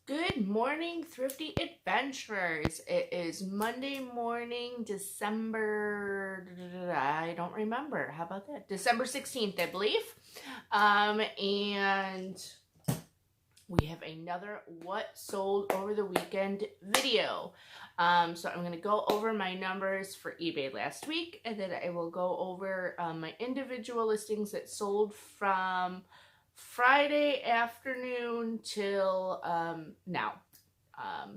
Good morning, thrifty adventurers. It is Monday morning, I don't remember. How about that? December 16th, I believe. And we have another What Sold Over the Weekend video. So I'm going to go over my numbers for eBay last week, and then I will go over my individual listings that sold from Friday afternoon till now.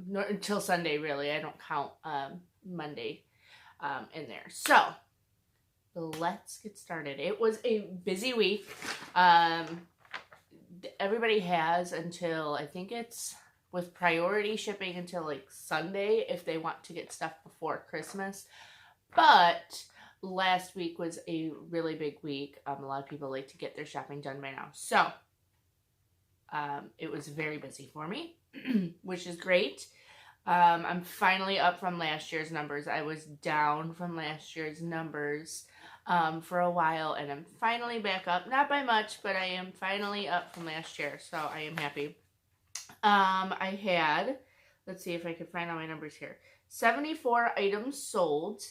Until Sunday, really. I don't count Monday in there. So let's get started. It was a busy week. Everybody has until, I think it's with priority shipping until like Sunday if they want to get stuff before Christmas. But last week was a really big week. A lot of people like to get their shopping done by now. So it was very busy for me, which is great. I'm finally up from last year's numbers. I was down from last year's numbers for a while, and I'm finally back up. Not by much, but I am finally up from last year, so I am happy. I had, let's see if I can find all my numbers here, 74 items sold.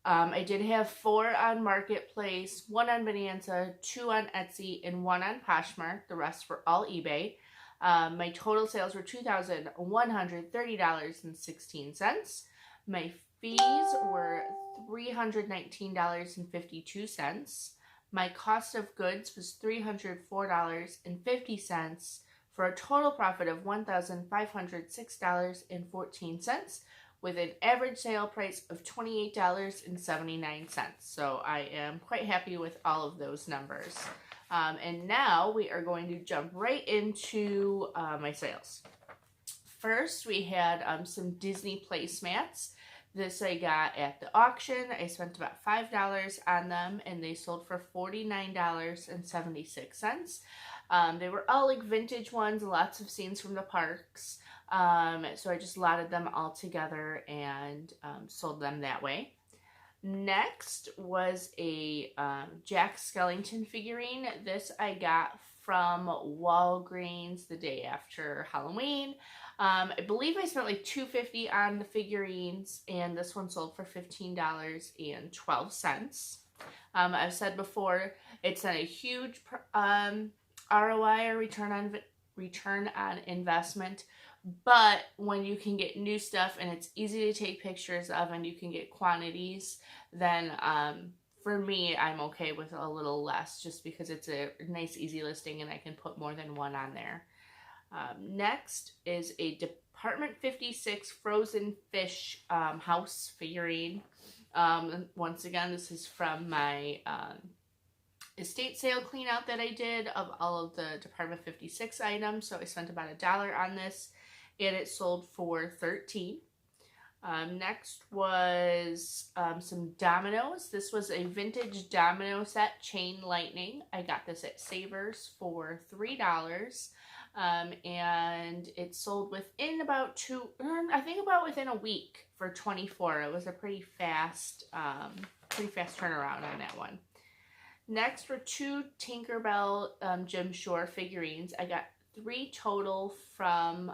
I did have 4 on Marketplace, 1 on Bonanza, 2 on Etsy, and 1 on Poshmark. The rest were all eBay. My total sales were $2,130.16. My fees were $319.52. My cost of goods was $304.50 for a total profit of $1,506.14. with an average sale price of $28.79. So I am quite happy with all of those numbers. And now we are going to jump right into my sales. First, we had some Disney placemats. This I got at the auction. I spent about $5 on them, and they sold for $49.76. They were all like vintage ones, lots of scenes from the parks. So I just lotted them all together and sold them that way. Next was a Jack Skellington figurine. This I got from Walgreens the day after Halloween. I believe I spent like $2.50 on the figurines, and this one sold for $15.12. I've said before, it's not a huge ROI or return on investment, but when you can get new stuff and it's easy to take pictures of and you can get quantities, then for me, I'm okay with a little less just because it's a nice, easy listing and I can put more than one on there. Next is a Department 56 frozen fish house figurine. Once again, this is from my estate sale clean out that I did of all of the Department 56 items. So I spent about $1 on this, and it sold for $13. Next was some dominoes. This was a vintage domino set, chain lightning. I got this at Savers for $3. And it sold within about within a week for $24. It was a pretty fast turnaround on that one. Next were 2 Tinkerbell Jim Shore figurines. I got 3 total from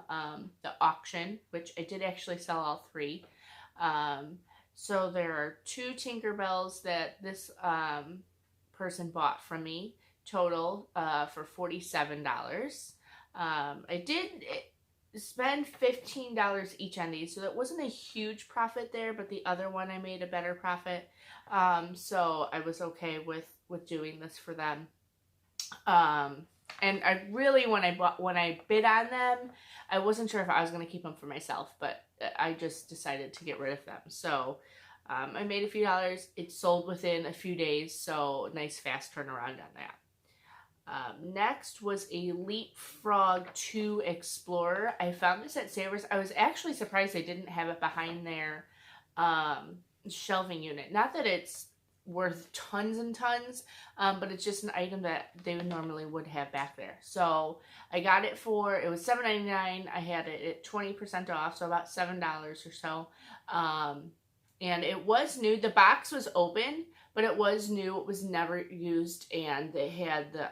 the auction, which I did actually sell all 3. So there are 2 Tinkerbells that this person bought from me, total for $47. I did spend $15 each on these, so that wasn't a huge profit there, but the other one I made a better profit. So I was okay with doing this for them. And I really, when I bid on them, I wasn't sure if I was going to keep them for myself, but I just decided to get rid of them. So I made a few dollars. It sold within a few days, so nice fast turnaround on that. Next was a Leapfrog Explorer. I found this at Savers. I was actually surprised they didn't have it behind their shelving unit. Not that it's worth tons and tons, but it's just an item that they normally would have back there. So I got it for, it was $7.99. I had it at 20% off, so about $7 or so. And it was new. The box was open, but it was new. It was never used, and they had the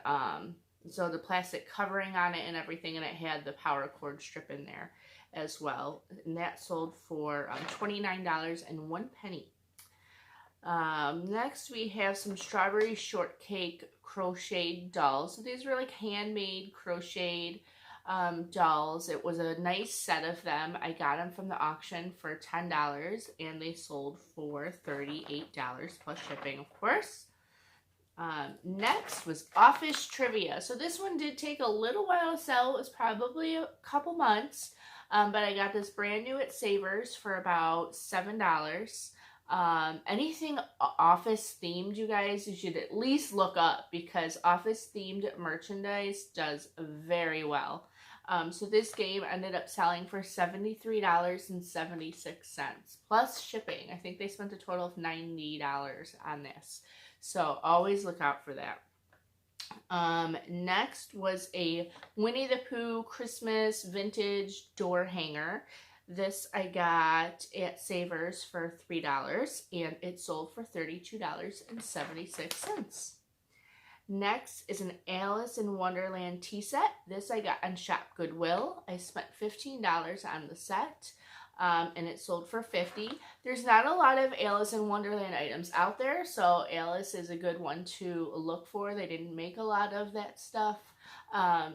So the plastic covering on it and everything, and it had the power cord strip in there as well. And that sold for $29.01. Next we have some strawberry shortcake crocheted dolls. So these were like handmade crocheted dolls. It was a nice set of them. I got them from the auction for $10 and they sold for $38 plus shipping, of course. Next was office trivia. So this one did take a little while to sell. It was probably a couple months, but I got this brand new at Savers for about $7. Anything office themed, you guys, you should at least look up because office themed merchandise does very well. So this game ended up selling for $73.76 plus shipping. I think they spent a total of $90 on this. So always look out for that. Next was a Winnie the Pooh Christmas vintage door hanger. This I got at Savers for $3 and it sold for $32.76. Next is an Alice in Wonderland tea set. This I got on Shop Goodwill. I spent $15 on the set. And it sold for $50. There's not a lot of Alice in Wonderland items out there, so Alice is a good one to look for. They didn't make a lot of that stuff,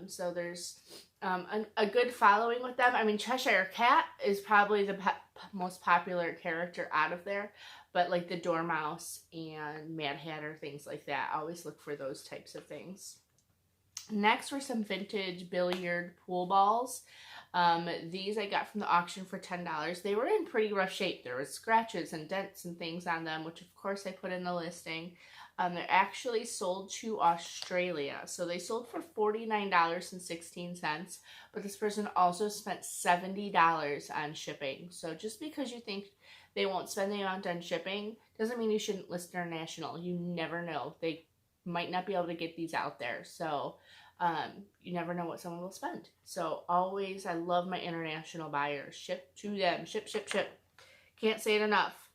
so there's a good following with them. I mean, Cheshire Cat is probably the most popular character out of there, but like the Dormouse and Mad Hatter, things like that, I always look for those types of things. Next were some vintage billiard pool balls. These I got from the auction for $10. They were in pretty rough shape. There was scratches and dents and things on them, which of course I put in the listing. They're actually sold to Australia. So they sold for $49.16, but this person also spent $70 on shipping. So just because you think they won't spend the amount on shipping doesn't mean you shouldn't list international. You never know. They might not be able to get these out there. So you never know what someone will spend. So always, I love my international buyers. Ship to them. Ship, ship, ship. Can't say it enough.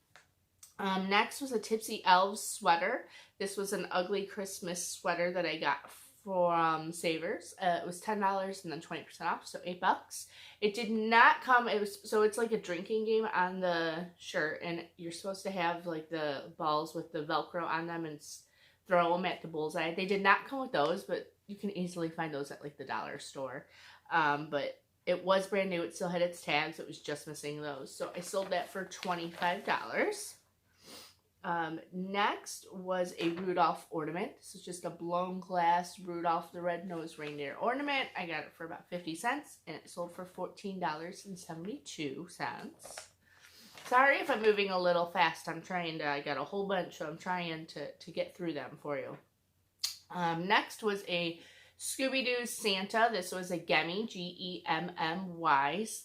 Next was a Tipsy Elves sweater. This was an ugly Christmas sweater that I got from Savers. It was $10 and then 20% off, so $8. It did not come, so it's like a drinking game on the shirt, and you're supposed to have like the balls with the Velcro on them and throw them at the bullseye. They did not come with those, but you can easily find those at like the dollar store. But it was brand new. It still had its tags. It was just missing those. So I sold that for $25. Next was a Rudolph ornament. This is just a blown glass Rudolph the Red-Nosed Reindeer ornament. I got it for about 50 cents and it sold for $14.72. Sorry if I'm moving a little fast. I got a whole bunch, so I'm trying to get through them for you. Next was a Scooby-Doo Santa. This was a Gemmy, Gemmy,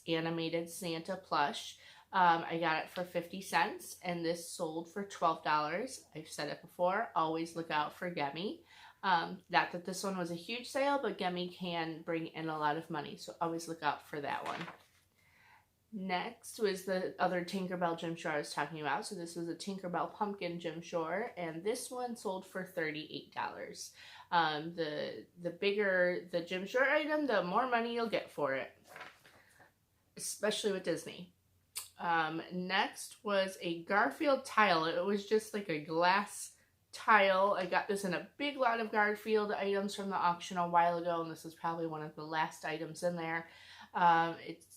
animated Santa plush. I got it for 50 cents, and this sold for $12. I've said it before, always look out for Gemmy. Not that this one was a huge sale, but Gemmy can bring in a lot of money, so always look out for that one. Next was the other Tinkerbell Gym Shore I was talking about. So this was a Tinkerbell Pumpkin Gym Shore, and this one sold for $38. The bigger the Gym Shore item, the more money you'll get for it, especially with Disney. Next was a Garfield tile. It was just like a glass tile. I got this in a big lot of Garfield items from the auction a while ago, and this is probably one of the last items in there.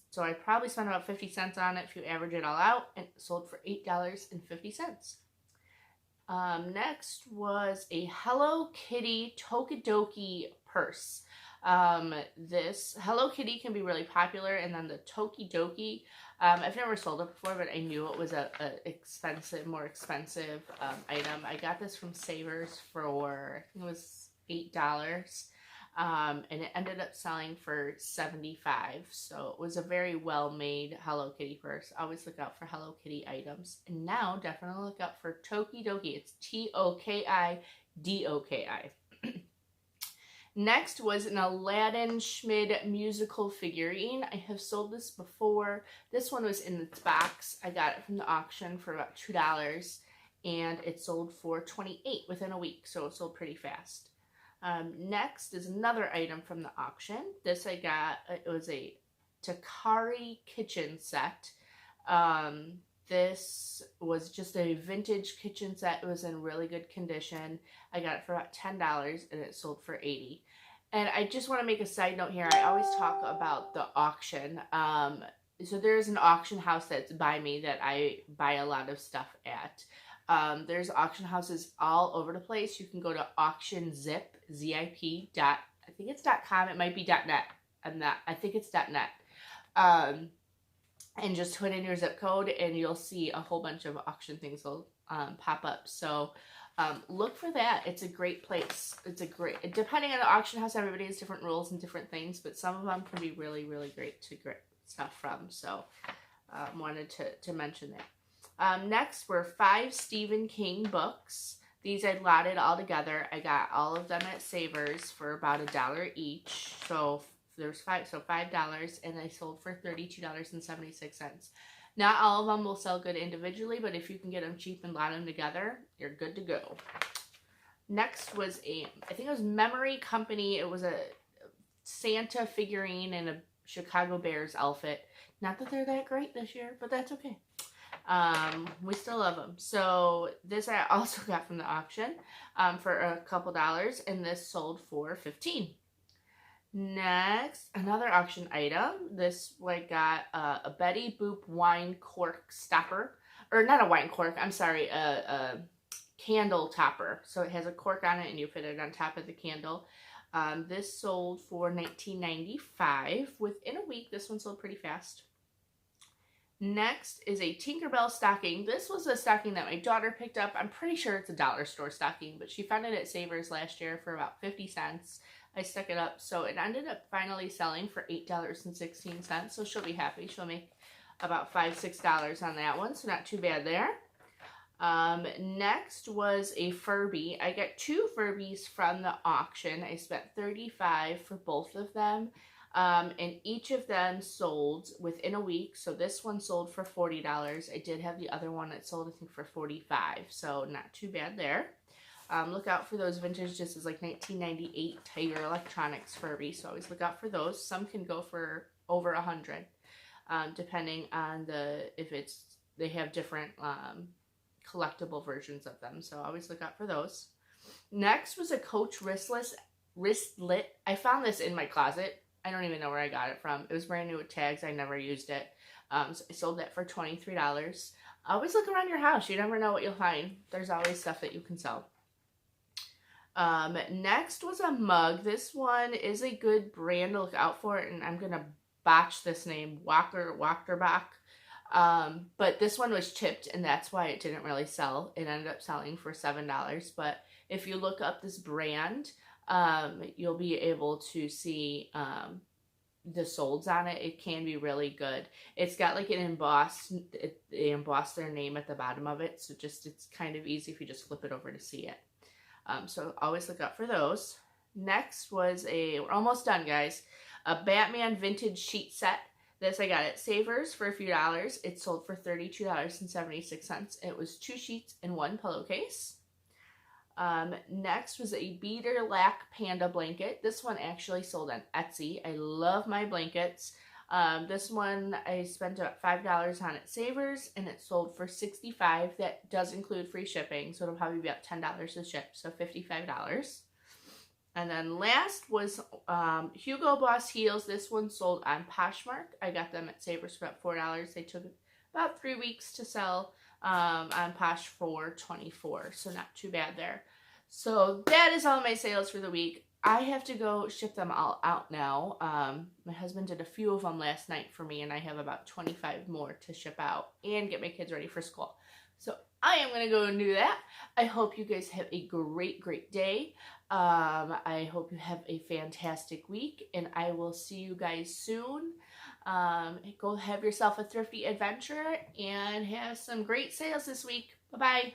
So I probably spent about 50 cents on it if you average it all out, and it sold for $8.50. Next was a Hello Kitty Tokidoki purse. This Hello Kitty can be really popular, and then the Tokidoki, I've never sold it before, but I knew it was a more expensive item. I got this from Savers for, I think it was $8. And it ended up selling for $75. So it was a very well-made Hello Kitty purse. Always look out for Hello Kitty items. And now definitely look out for Tokidoki. It's Tokidoki. Next was an Aladdin Schmid musical figurine. I have sold this before. This one was in its box. I got it from the auction for about $2, and it sold for $28 within a week, so it sold pretty fast. Next is another item from the auction. This I got, it was a Takari kitchen set. This was just a vintage kitchen set. It was in really good condition. I got it for about $10 and it sold for $80. And I just want to make a side note here. I always talk about the auction. So there's an auction house that's by me that I buy a lot of stuff at. There's auction houses all over the place. You can go to auctionzip, ZIP. I think it's .com. It might be .net. I think it's .net. And just put in your zip code and you'll see a whole bunch of auction things will pop up. So look for that. It's a great place. It's a great, depending on the auction house, everybody has different rules and different things, but some of them can be really, really great to get stuff from. So wanted to mention that. Next were 5 Stephen King books. These I lotted all together. I got all of them at Savers for about $1 each. So there's $5, and they sold for $32.76. Not all of them will sell good individually, but if you can get them cheap and lot them together, you're good to go. Next was I think it was Memory Company. It was a Santa figurine in a Chicago Bears outfit. Not that they're that great this year, but that's okay. We still love them. So this I also got from the auction for a couple dollars, and this sold for $15. Next, another auction item. This I got a Betty Boop wine cork stopper, or not a wine cork, I'm sorry, a candle topper. So it has a cork on it and you fit it on top of the candle. This sold for $19.95. Within a week, this one sold pretty fast. Next is a Tinkerbell stocking. This was a stocking that my daughter picked up. I'm pretty sure it's a dollar store stocking, but she found it at Savers last year for about 50 cents. I stuck it up, so it ended up finally selling for $8.16, so she'll be happy. She'll make about $5, $6 on that one, so not too bad there. Next was a Furby. I got 2 Furbies from the auction. I spent $35 for both of them, and each of them sold within a week. So this one sold for $40. I did have the other one that sold, I think, for $45, so not too bad there. Look out for those vintage. This is like 1998 Tiger Electronics Furby, so always look out for those. Some can go for over $100, depending on they have different collectible versions of them, so always look out for those. Next was a Coach wristlet. I found this in my closet. I don't even know where I got it from. It was brand new with tags. I never used it. So I sold that for $23. Always look around your house. You never know what you'll find. There's always stuff that you can sell. Next was a mug. This one is a good brand to look out for, and I'm going to botch this name, Wachterbach. But this one was chipped, and that's why it didn't really sell. It ended up selling for $7. But if you look up this brand, you'll be able to see the solds on it. It can be really good. It's got like an they embossed their name at the bottom of it, so it's kind of easy if you just flip it over to see it. So always look out for those. Next was we're almost done, guys, a Batman vintage sheet set. This I got at Savers for a few dollars. It sold for $32.76. It was 2 sheets and 1 pillowcase. Next was a beater lac panda blanket. This one actually sold on Etsy. I love my blankets. This one I spent about $5 on at Savers, and it sold for $65. That does include free shipping, so it'll probably be about $10 to ship, so $55. And then last was Hugo Boss heels. This one sold on Poshmark. I got them at Savers for about $4. They took about 3 weeks to sell on Posh for $24, so not too bad there. So that is all my sales for the week. I have to go ship them all out now. My husband did a few of them last night for me, and I have about 25 more to ship out and get my kids ready for school. So I am going to go and do that. I hope you guys have a great, great day. I hope you have a fantastic week, and I will see you guys soon. Go have yourself a thrifty adventure and have some great sales this week. Bye-bye.